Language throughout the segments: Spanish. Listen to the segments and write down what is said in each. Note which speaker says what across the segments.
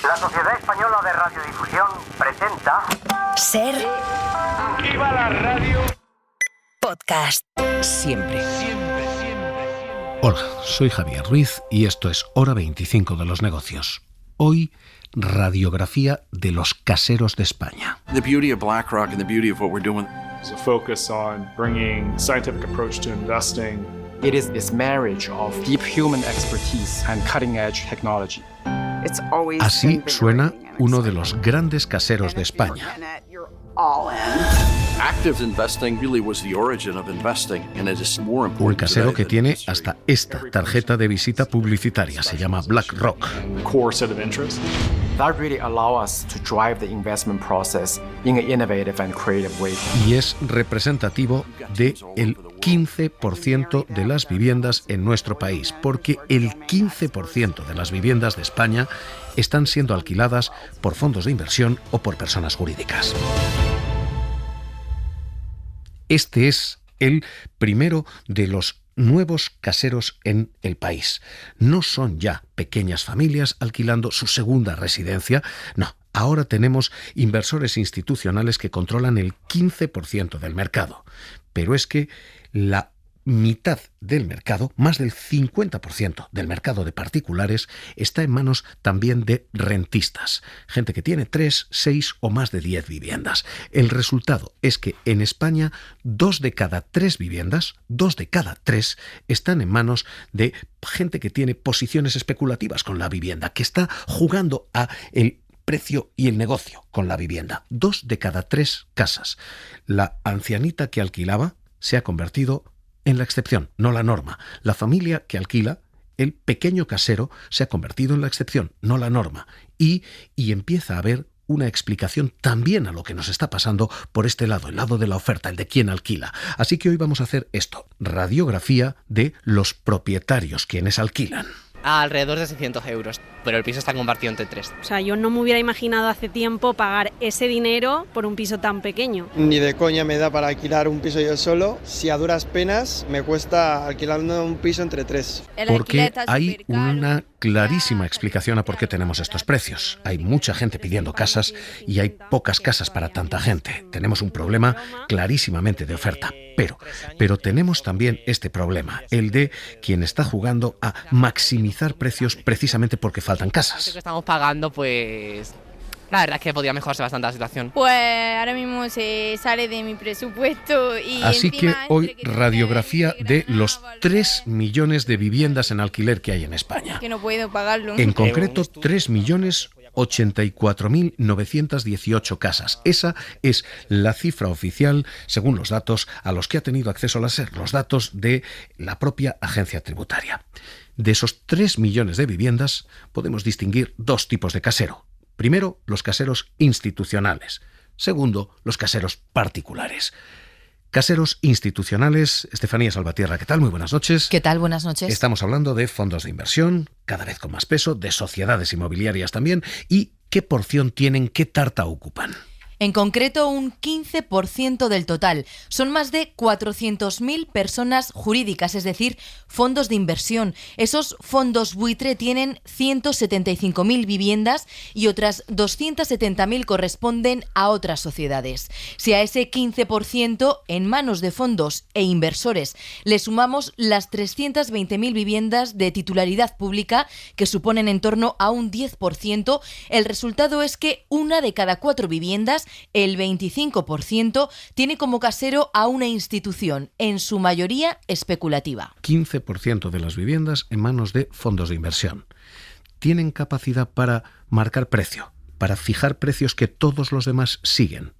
Speaker 1: La Sociedad Española de Radiodifusión presenta...
Speaker 2: Ser...
Speaker 3: ¡Viva la radio!
Speaker 2: Podcast. Siempre.
Speaker 4: Hola, soy Javier Ruiz y esto es Hora 25 de los negocios. Hoy, radiografía de los caseros de España.
Speaker 5: The beauty of BlackRock and the beauty of what we're doing.
Speaker 6: There's a focus on bringing scientific approach to investing.
Speaker 7: It is this marriage of deep human expertise and cutting-edge technology.
Speaker 4: Así suena uno de los grandes caseros de España.
Speaker 5: Active investing really was the origin of investing, and it is more important.
Speaker 4: Un casero que tiene hasta esta tarjeta de visita publicitaria, se llama BlackRock.
Speaker 6: Core set of interests.
Speaker 7: That really allows us to drive the investment process in an innovative and creative way.
Speaker 4: Y es representativo del 15% de las viviendas en nuestro país, porque el 15% de las viviendas de España están siendo alquiladas por fondos de inversión o por personas jurídicas. Este es el primero de los nuevos caseros en el país. No son ya pequeñas familias alquilando su segunda residencia, no. Ahora tenemos inversores institucionales que controlan el 15% del mercado. Pero es que la mitad del mercado, más del 50% del mercado de particulares, está en manos también de rentistas. Gente que tiene 3, 6 o más de 10 viviendas. El resultado es que en España 2 de cada 3 viviendas, 2 de cada 3, están en manos de gente que tiene posiciones especulativas con la vivienda, que está jugando a el precio y el negocio con la vivienda. 2 de cada 3 casas. La ancianita que alquilaba se ha convertido en la excepción, no la norma. La familia que alquila, el pequeño casero, se ha convertido en la excepción, no la norma. Y empieza a haber una explicación también a lo que nos está pasando por este lado, el lado de la oferta, el de quién alquila. Así que hoy vamos a hacer esto, radiografía de los propietarios, quienes alquilan.
Speaker 8: Alrededor de 600 euros, pero el piso está compartido entre 3.
Speaker 9: O sea, yo no me hubiera imaginado hace tiempo pagar ese dinero por un piso tan pequeño.
Speaker 10: Ni de coña me da para alquilar un piso yo solo, si a duras penas me cuesta alquilando un piso entre 3.
Speaker 4: Porque hay una clarísima explicación a por qué tenemos estos precios. Hay mucha gente pidiendo casas y hay pocas casas para tanta gente. Tenemos un problema clarísimamente de oferta. Pero tenemos también este problema, el de quien está jugando a maximizar precios precisamente porque faltan casas.
Speaker 8: Lo que estamos pagando, pues la verdad es que podría mejorarse bastante la situación.
Speaker 11: Pues ahora mismo se sale de mi presupuesto y
Speaker 4: así que hoy radiografía de los 3 millones de viviendas en alquiler que hay en España.
Speaker 11: Que no puedo pagarlo.
Speaker 4: En concreto, 3.084.918 casas. Esa es la cifra oficial, según los datos a los que ha tenido acceso la SER, los datos de la propia agencia tributaria. De esos 3 millones de viviendas, podemos distinguir 2 tipos de casero. Primero, los caseros institucionales. Segundo, los caseros particulares. Caseros institucionales, Estefanía Salvatierra, ¿qué tal? Muy buenas noches.
Speaker 12: ¿Qué tal? Buenas noches.
Speaker 4: Estamos hablando de fondos de inversión, cada vez con más peso, de sociedades inmobiliarias también, y qué porción tienen, qué tarta ocupan.
Speaker 12: En concreto, un 15% del total. Son más de 400.000 personas jurídicas, es decir, fondos de inversión. Esos fondos buitre tienen 175.000 viviendas y otras 270.000 corresponden a otras sociedades. Si a ese 15% en manos de fondos e inversores le sumamos las 320.000 viviendas de titularidad pública, que suponen en torno a un 10%, el resultado es que 1 de cada 4 viviendas, el 25%, tiene como casero a una institución, en su mayoría especulativa.
Speaker 4: 15% de las viviendas en manos de fondos de inversión. Tienen capacidad para marcar precio, para fijar precios que todos los demás siguen.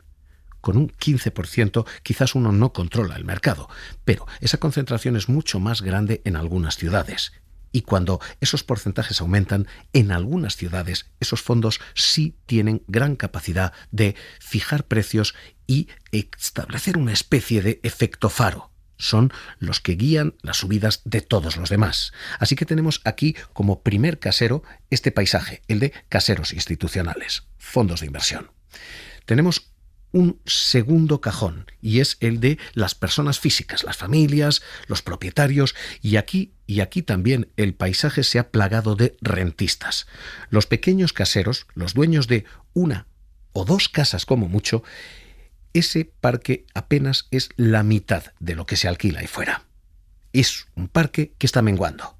Speaker 4: Con un 15% quizás uno no controla el mercado, pero esa concentración es mucho más grande en algunas ciudades. Y cuando esos porcentajes aumentan, en algunas ciudades esos fondos sí tienen gran capacidad de fijar precios y establecer una especie de efecto faro. Son los que guían las subidas de todos los demás. Así que tenemos aquí como primer casero este paisaje, el de caseros institucionales, fondos de inversión. Tenemos un segundo cajón, y es el de las personas físicas, las familias, los propietarios, y aquí también el paisaje se ha plagado de rentistas. Los pequeños caseros, los dueños de una o dos casas como mucho, ese parque apenas es la mitad de lo que se alquila ahí fuera. Es un parque que está menguando.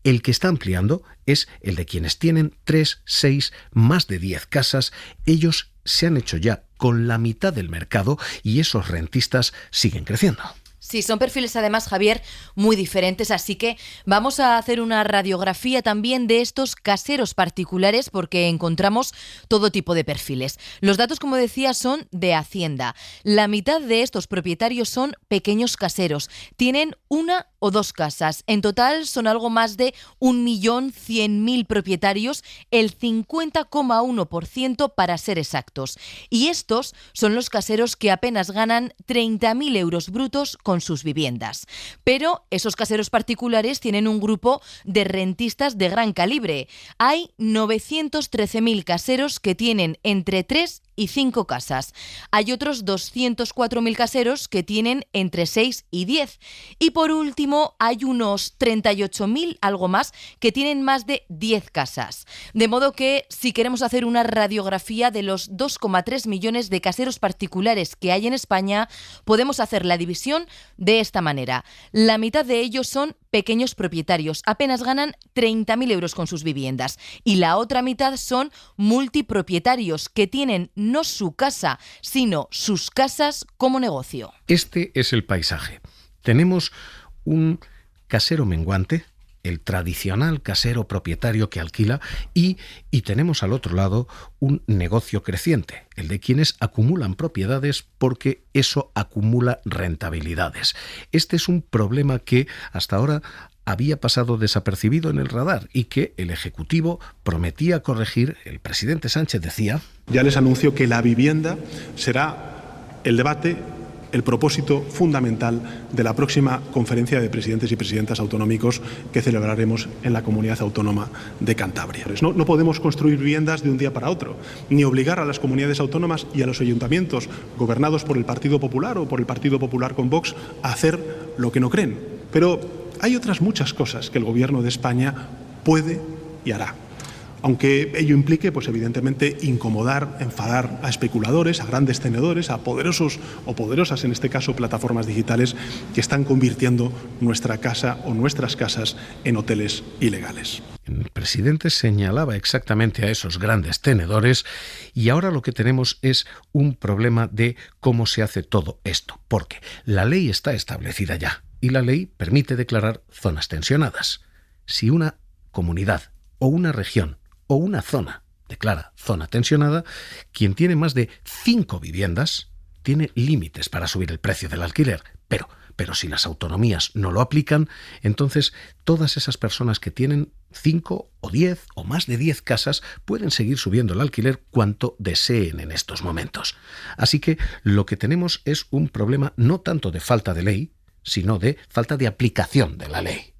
Speaker 4: El que está ampliando es el de quienes tienen 3, 6, más de 10 casas. Ellos se han hecho ya con la mitad del mercado y esos rentistas siguen creciendo.
Speaker 12: Sí, son perfiles además, Javier, muy diferentes, así que vamos a hacer una radiografía también de estos caseros particulares porque encontramos todo tipo de perfiles. Los datos, como decía, son de Hacienda. La mitad de estos propietarios son pequeños caseros, tienen una o dos casas. En total son algo más de 1.100.000 propietarios, el 50,1% para ser exactos. Y estos son los caseros que apenas ganan 30.000 euros brutos con sus viviendas. Pero esos caseros particulares tienen un grupo de rentistas de gran calibre. Hay 913.000 caseros que tienen entre 3 y 5 casas. Hay otros 204.000 caseros que tienen entre 6 y 10. Y por último, hay unos 38.000, algo más, que tienen más de 10 casas. De modo que, si queremos hacer una radiografía de los 2,3 millones de caseros particulares que hay en España, podemos hacer la división de esta manera. La mitad de ellos son pequeños propietarios, apenas ganan 30.000 euros con sus viviendas. Y la otra mitad son multipropietarios que tienen no su casa, sino sus casas como negocio.
Speaker 4: Este es el paisaje. Tenemos un casero menguante, el tradicional casero propietario que alquila, y tenemos al otro lado un negocio creciente, el de quienes acumulan propiedades porque eso acumula rentabilidades. Este es un problema que hasta ahora había pasado desapercibido en el radar y que el Ejecutivo prometía corregir. El presidente Sánchez decía:
Speaker 13: ya les anuncio que la vivienda será el debate, el propósito fundamental de la próxima conferencia de presidentes y presidentas autonómicos que celebraremos en la Comunidad Autónoma de Cantabria. No podemos construir viviendas de un día para otro, ni obligar a las comunidades autónomas y a los ayuntamientos gobernados por el Partido Popular o por el Partido Popular con Vox a hacer lo que no creen. Pero hay otras muchas cosas que el Gobierno de España puede y hará. Aunque ello implique, pues evidentemente, incomodar, enfadar a especuladores, a grandes tenedores, a poderosos o poderosas, en este caso, plataformas digitales que están convirtiendo nuestra casa o nuestras casas en hoteles ilegales.
Speaker 4: El presidente señalaba exactamente a esos grandes tenedores y ahora lo que tenemos es un problema de cómo se hace todo esto, porque la ley está establecida ya y la ley permite declarar zonas tensionadas. Si una comunidad o una región o una zona declara zona tensionada, quien tiene más de 5 viviendas tiene límites para subir el precio del alquiler. Pero si las autonomías no lo aplican, entonces todas esas personas que tienen 5 o 10 o más de 10 casas pueden seguir subiendo el alquiler cuanto deseen en estos momentos. Así que lo que tenemos es un problema no tanto de falta de ley, sino de falta de aplicación de la ley.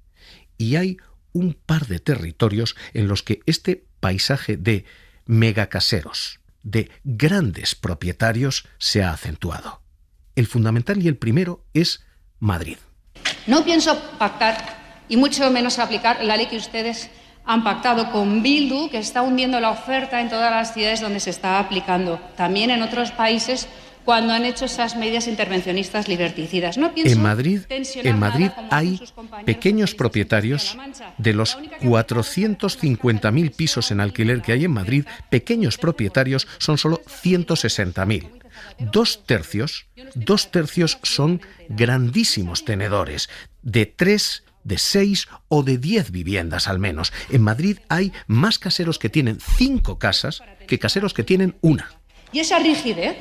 Speaker 4: Y hay un par de territorios en los que este paisaje de megacaseros, de grandes propietarios, se ha acentuado. El fundamental y el primero es Madrid.
Speaker 14: No pienso pactar y mucho menos aplicar la ley que ustedes han pactado con Bildu, que está hundiendo la oferta en todas las ciudades donde se está aplicando, también en otros países cuando han hecho esas medidas intervencionistas liberticidas. No pienso
Speaker 4: en Madrid hay pequeños propietarios. De los 450.000 pisos en alquiler que hay en Madrid, pequeños propietarios son solo 160.000. Dos tercios son grandísimos tenedores, de 3, de 6 o de 10 viviendas al menos. En Madrid hay más caseros que tienen 5 casas que caseros que tienen una.
Speaker 14: Y esa rigidez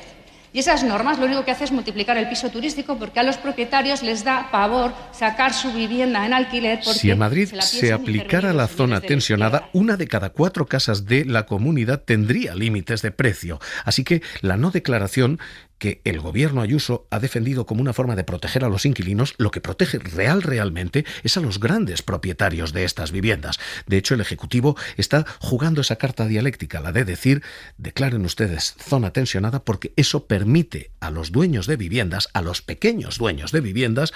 Speaker 14: y esas normas lo único que hace es multiplicar el piso turístico, porque a los propietarios les da pavor sacar su vivienda en alquiler.
Speaker 4: Si en Madrid se aplicara la zona tensionada, una de cada 4 casas de la comunidad tendría límites de precio. Así que la no declaración, que el gobierno Ayuso ha defendido como una forma de proteger a los inquilinos, lo que protege realmente es a los grandes propietarios de estas viviendas. De hecho, el Ejecutivo está jugando esa carta dialéctica, la de decir, declaren ustedes zona tensionada, porque eso permite a los dueños de viviendas, a los pequeños dueños de viviendas,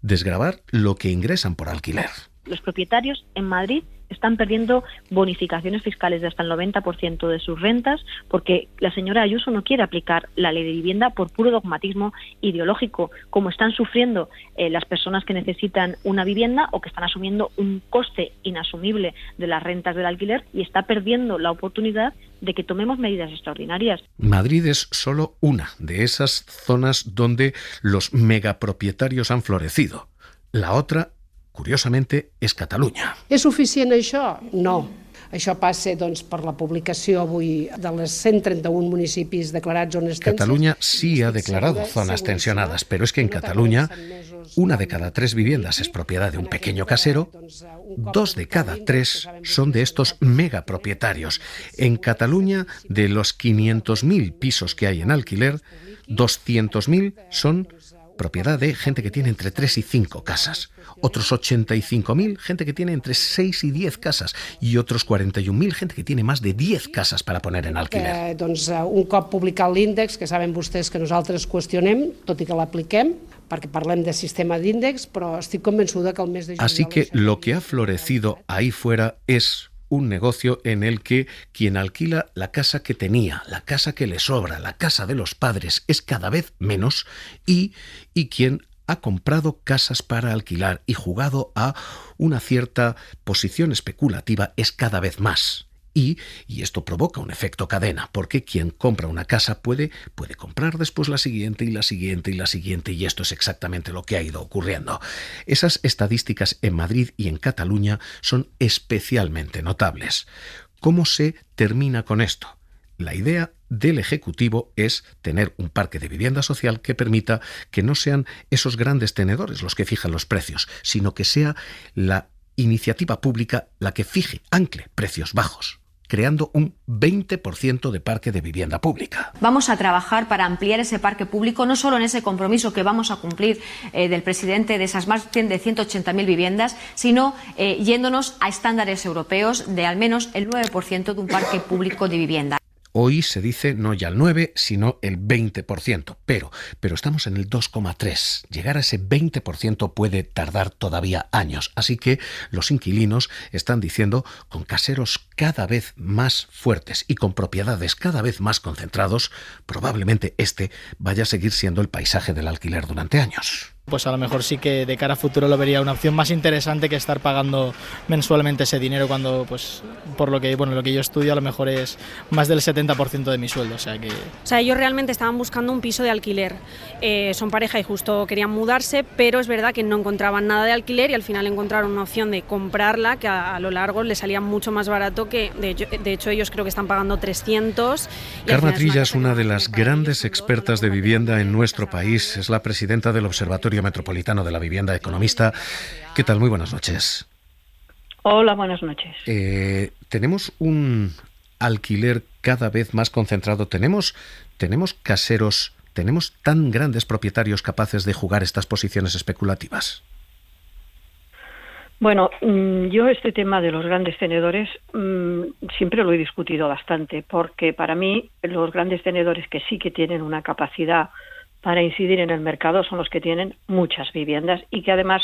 Speaker 4: desgravar lo que ingresan por alquiler.
Speaker 15: Los propietarios en Madrid están perdiendo bonificaciones fiscales de hasta el 90% de sus rentas porque la señora Ayuso no quiere aplicar la ley de vivienda por puro dogmatismo ideológico, como están sufriendo las personas que necesitan una vivienda o que están asumiendo un coste inasumible de las rentas del alquiler, y está perdiendo la oportunidad de que tomemos medidas extraordinarias.
Speaker 4: Madrid es solo una de esas zonas donde los megapropietarios han florecido. La otra, curiosamente, és Catalunya.
Speaker 16: És suficient això? No. Això passa per la publicació avui de les 131 municipis declarats zones tenses.
Speaker 4: Cataluña sí ha declarado zonas tensionadas, pero es que en Cataluña 1 de cada 3 viviendas es propiedad de un pequeño casero, 2 de cada 3 son de estos megapropietarios. En Cataluña, de los 500.000 pisos que hay en alquiler, 200.000 son propiedad de gente que tiene entre 3 y 5 casas, otros 85.000 gente que tiene entre 6 y 10 casas y otros 41.000 gente que tiene más de 10 casas para poner en alquiler.
Speaker 16: Un cop publicat l'índex, que saben vostès que nosaltres qüestionem, tot i que l'apliquem, perquè parlem de sistema d'índex, però estic convençuda que el mes de juliol...
Speaker 4: Así que lo que ha florecido ahí fuera es un negocio en el que quien alquila la casa que tenía, la casa que le sobra, la casa de los padres, es cada vez menos, y quien ha comprado casas para alquilar y jugado a una cierta posición especulativa es cada vez más. Y esto provoca un efecto cadena, porque quien compra una casa puede comprar después la siguiente y la siguiente y la siguiente, y esto es exactamente lo que ha ido ocurriendo. Esas estadísticas en Madrid y en Cataluña son especialmente notables. ¿Cómo se termina con esto? La idea del Ejecutivo es tener un parque de vivienda social que permita que no sean esos grandes tenedores los que fijan los precios, sino que sea la iniciativa pública la que fije, ancle precios bajos, creando un 20% de parque de vivienda pública.
Speaker 17: Vamos a trabajar para ampliar ese parque público, no solo en ese compromiso que vamos a cumplir del presidente de esas más de 180.000 viviendas, sino yéndonos a estándares europeos de al menos el 9% de un parque público de vivienda.
Speaker 4: Hoy se dice no ya el 9, sino el 20%, pero estamos en el 2,3. Llegar a ese 20% puede tardar todavía años, así que los inquilinos están diciendo, con caseros cada vez más fuertes y con propiedades cada vez más concentrados, probablemente este vaya a seguir siendo el paisaje del alquiler durante años.
Speaker 18: Pues a lo mejor sí que de cara a futuro lo vería una opción más interesante que estar pagando mensualmente ese dinero cuando, pues, por lo que yo estudio, a lo mejor es más del 70% de mi sueldo. O sea,
Speaker 9: ellos realmente estaban buscando un piso de alquiler. Son pareja y justo querían mudarse, pero es verdad que no encontraban nada de alquiler y al final encontraron una opción de comprarla que a lo largo les salía mucho más barato, que de hecho ellos creo que están pagando 300.
Speaker 4: Carme Trilla es una de las grandes expertas de vivienda en nuestro país. Es la presidenta del Observatorio Metropolitano de la Vivienda, economista. ¿Qué tal? Muy buenas noches.
Speaker 15: Hola, buenas noches.
Speaker 4: Tenemos un alquiler cada vez más concentrado. Tenemos caseros, tenemos tan grandes propietarios capaces de jugar estas posiciones especulativas.
Speaker 15: Bueno, yo este tema de los grandes tenedores siempre lo he discutido bastante, porque para mí los grandes tenedores que sí que tienen una capacidad para incidir en el mercado son los que tienen muchas viviendas y que además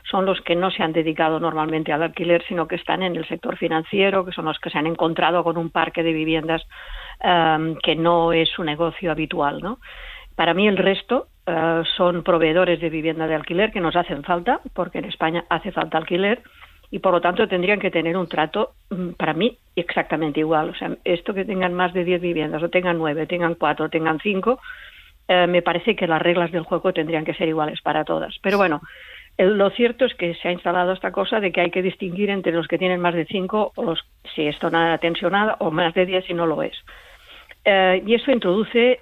Speaker 15: son los que no se han dedicado normalmente al alquiler, sino que están en el sector financiero, que son los que se han encontrado con un parque de viviendas que no es su negocio habitual, ¿no? Para mí el resto son proveedores de vivienda de alquiler que nos hacen falta, porque en España hace falta alquiler, y por lo tanto tendrían que tener un trato, para mí, exactamente igual. O sea, esto que tengan más de 10 viviendas, o tengan 9, tengan 4, tengan 5... me parece que las reglas del juego tendrían que ser iguales para todas. Pero bueno, lo cierto es que se ha instalado esta cosa de que hay que distinguir entre los que tienen más de 5 o los si es zona tensionada, o más de 10 si no lo es. Y eso introduce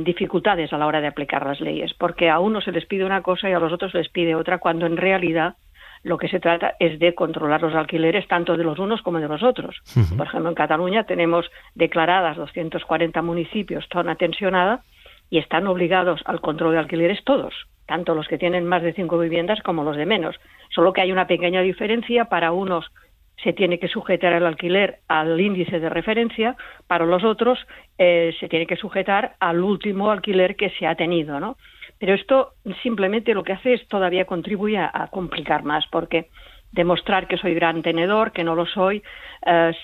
Speaker 15: dificultades a la hora de aplicar las leyes, porque a unos se les pide una cosa y a los otros se les pide otra, cuando en realidad lo que se trata es de controlar los alquileres tanto de los unos como de los otros. Por ejemplo, en Cataluña tenemos declaradas 240 municipios zona tensionada, y están obligados al control de alquileres todos, tanto los que tienen más de 5 viviendas como los de menos. Solo que hay una pequeña diferencia: para unos se tiene que sujetar el alquiler al índice de referencia, para los otros se tiene que sujetar al último alquiler que se ha tenido, ¿no? Pero esto simplemente lo que hace es todavía contribuye a complicar más, porque demostrar que soy gran tenedor, que no lo soy,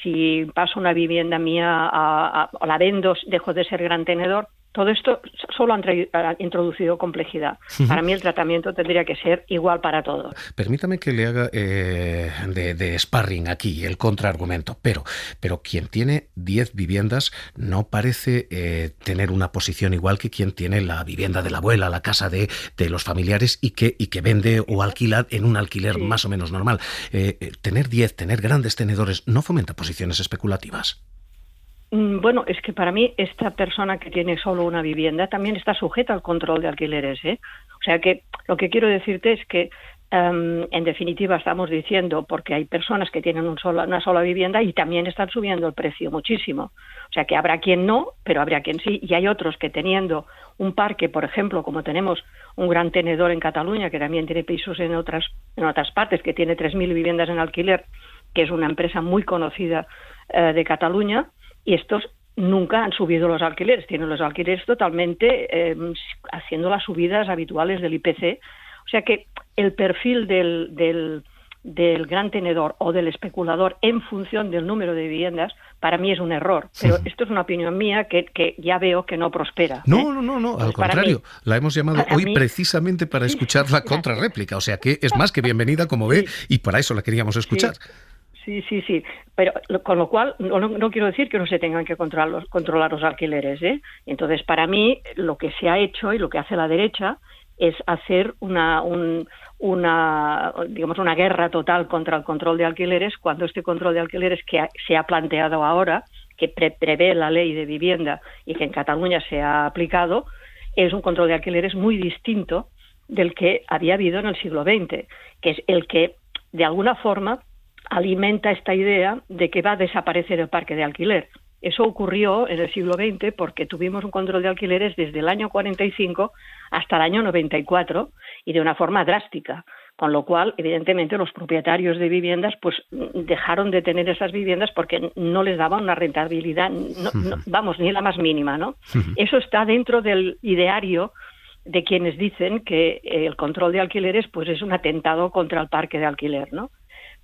Speaker 15: si paso una vivienda mía o la vendo, dejo de ser gran tenedor. Todo esto solo ha introducido complejidad. Para mí el tratamiento tendría que ser igual para todos.
Speaker 4: Permítame que le haga de sparring aquí el contraargumento, pero quien tiene 10 viviendas no parece tener una posición igual que quien tiene la vivienda de la abuela, la casa de los familiares y que vende o alquila en un alquiler más o menos normal. Tener 10, tener grandes tenedores, ¿no fomenta posiciones especulativas?
Speaker 15: Bueno, es que para mí esta persona que tiene solo una vivienda también está sujeta al control de alquileres, ¿eh? O sea que lo que quiero decirte es que en definitiva estamos diciendo, porque hay personas que tienen una sola vivienda y también están subiendo el precio muchísimo. O sea que habrá quien no, pero habrá quien sí, y hay otros que teniendo un parque, por ejemplo, como tenemos un gran tenedor en Cataluña, que también tiene pisos en otras partes, que tiene 3.000 viviendas en alquiler, que es una empresa muy conocida de Cataluña, y estos nunca han subido los alquileres, tienen los alquileres totalmente haciendo las subidas habituales del IPC. O sea que el perfil del gran tenedor o del especulador en función del número de viviendas, para mí es un error. Pero esto es una opinión mía que ya veo que no prospera.
Speaker 4: No, al contrario. La hemos llamado hoy precisamente para escuchar la contrarréplica. O sea que es más que bienvenida, como ve, y para eso la queríamos escuchar.
Speaker 15: Sí. Pero con lo cual no quiero decir que no se tengan que controlar los alquileres, ¿eh? Entonces, para mí, lo que se ha hecho y lo que hace la derecha es hacer una guerra total contra el control de alquileres, cuando este control de alquileres que se ha planteado ahora, que prevé la ley de vivienda y que en Cataluña se ha aplicado, es un control de alquileres muy distinto del que había habido en el siglo XX, que es el que, de alguna forma, alimenta esta idea de que va a desaparecer el parque de alquiler. Eso ocurrió en el siglo XX porque tuvimos un control de alquileres desde el año 45 hasta el año 94 y de una forma drástica, con lo cual, evidentemente, los propietarios de viviendas pues dejaron de tener esas viviendas porque no les daban una rentabilidad, ni la más mínima, ¿no? Eso está dentro del ideario de quienes dicen que el control de alquileres pues es un atentado contra el parque de alquiler, ¿no?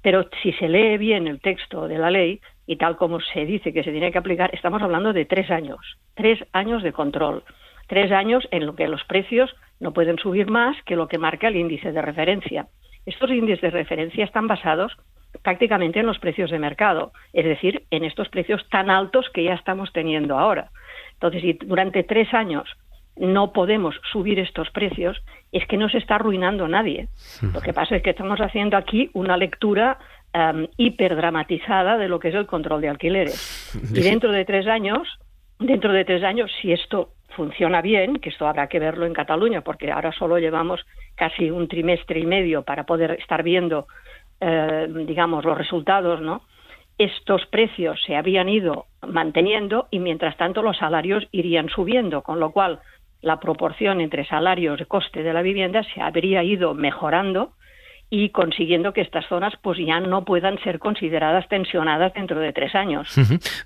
Speaker 15: Pero si se lee bien el texto de la ley, y tal como se dice que se tiene que aplicar, estamos hablando de 3 años. 3 años de control. 3 años en lo que los precios no pueden subir más que lo que marca el índice de referencia. Estos índices de referencia están basados prácticamente en los precios de mercado, es decir, en estos precios tan altos que ya estamos teniendo ahora. Entonces, si durante 3 años no podemos subir estos precios, es que no se está arruinando nadie. Lo que pasa es que estamos haciendo aquí una lectura hiperdramatizada de lo que es el control de alquileres. Y dentro de 3 años, si esto funciona bien, que esto habrá que verlo en Cataluña, porque ahora solo llevamos casi un trimestre y medio para poder estar viendo, los resultados, ¿no? Estos precios se habían ido manteniendo y mientras tanto los salarios irían subiendo, con lo cual la proporción entre salarios y coste de la vivienda se habría ido mejorando y consiguiendo que estas zonas pues ya no puedan ser consideradas tensionadas dentro de 3 años.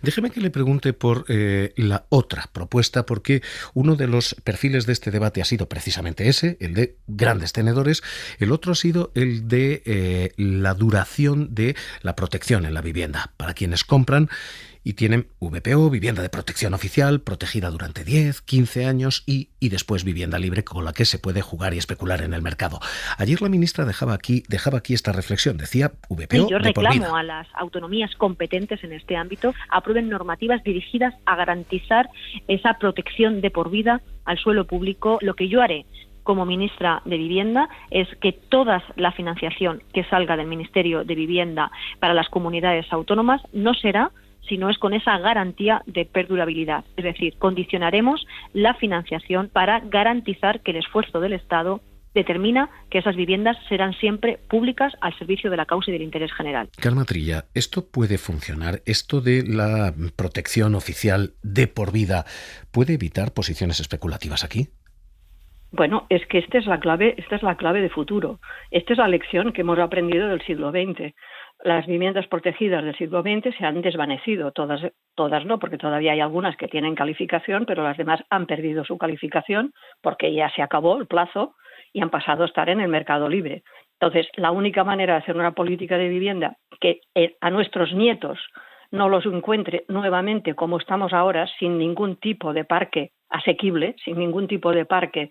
Speaker 4: Déjeme que le pregunte por la otra propuesta, porque uno de los perfiles de este debate ha sido precisamente ese, el de grandes tenedores. El otro ha sido el de la duración de la protección en la vivienda para quienes compran y tienen VPO, vivienda de protección oficial, protegida durante 10, 15 años y después vivienda libre con la que se puede jugar y especular en el mercado. Ayer la ministra dejaba aquí esta reflexión, decía VPO
Speaker 19: yo
Speaker 4: de por vida.
Speaker 19: reclamo a las autonomías competentes en este ámbito aprueben normativas dirigidas a garantizar esa protección de por vida al suelo público. Lo que yo haré como ministra de Vivienda es que toda la financiación que salga del Ministerio de Vivienda para las comunidades autónomas no será sino es con esa garantía de perdurabilidad. Es decir, condicionaremos la financiación para garantizar que el esfuerzo del Estado determina que esas viviendas serán siempre públicas al servicio de la causa y del interés general.
Speaker 4: Carmen Trilla, ¿esto puede funcionar? ¿Esto de la protección oficial de por vida puede evitar posiciones especulativas aquí?
Speaker 15: Bueno, es que esta es la clave de futuro. Esta es la lección que hemos aprendido del siglo XX. Las viviendas protegidas del siglo XX se han desvanecido, todas no, porque todavía hay algunas que tienen calificación, pero las demás han perdido su calificación porque ya se acabó el plazo y han pasado a estar en el mercado libre. Entonces, la única manera de hacer una política de vivienda que a nuestros nietos no los encuentre nuevamente como estamos ahora, sin ningún tipo de parque asequible, sin ningún tipo de parque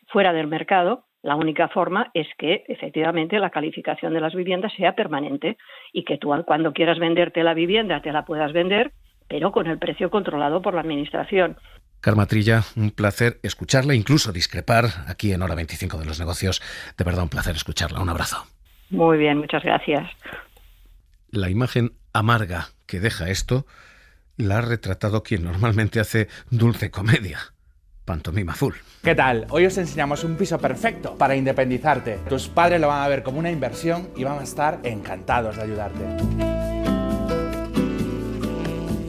Speaker 15: fuera del mercado, la única forma es que efectivamente la calificación de las viviendas sea permanente y que tú cuando quieras venderte la vivienda te la puedas vender, pero con el precio controlado por la Administración.
Speaker 4: Carmen Trilla, un placer escucharla, incluso discrepar aquí en Hora 25 de los Negocios. De verdad, un placer escucharla. Un abrazo.
Speaker 15: Muy bien, muchas gracias.
Speaker 4: La imagen amarga que deja esto la ha retratado quien normalmente hace dulce comedia. Pantomima Azul.
Speaker 20: ¿Qué tal? Hoy os enseñamos un piso perfecto para independizarte. Tus padres lo van a ver como una inversión y van a estar encantados de ayudarte.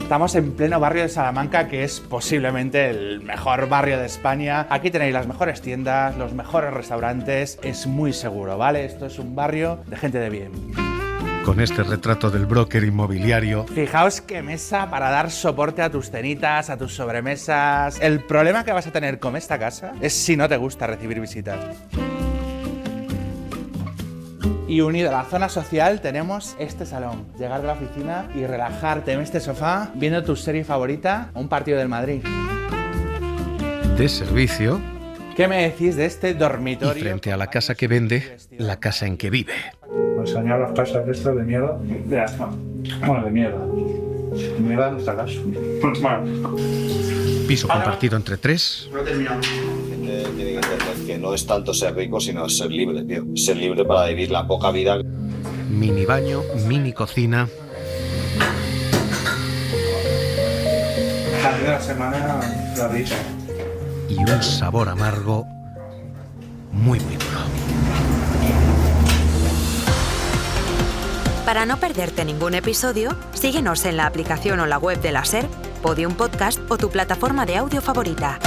Speaker 20: Estamos en pleno barrio de Salamanca, que es posiblemente el mejor barrio de España. Aquí tenéis las mejores tiendas, los mejores restaurantes. Es muy seguro, ¿vale? Esto es un barrio de gente de bien.
Speaker 4: Con este retrato del broker inmobiliario.
Speaker 20: Fijaos qué mesa para dar soporte a tus cenitas, a tus sobremesas. El problema que vas a tener con esta casa es si no te gusta recibir visitas. Y unido a la zona social tenemos este salón. Llegar de la oficina y relajarte en este sofá viendo tu serie favorita, un partido del Madrid.
Speaker 4: De servicio.
Speaker 20: ¿Qué me decís de este dormitorio?
Speaker 4: Y frente a la casa que vende, la casa en que vive.
Speaker 6: Os enseñar las casas estas de mierda. Bueno, de mierda. De mierda en esta casa.
Speaker 4: Piso compartido entre 3.
Speaker 21: No he terminado. Tiene que entender que no es tanto ser rico, sino ser libre, tío. Ser libre para vivir la poca vida.
Speaker 4: Mini baño, mini cocina.
Speaker 6: La vida de la semana, la risa.
Speaker 4: Y un sabor amargo muy, muy duro.
Speaker 22: Para no perderte ningún episodio, síguenos en la aplicación o la web de la SER, Podium Podcast o tu plataforma de audio favorita.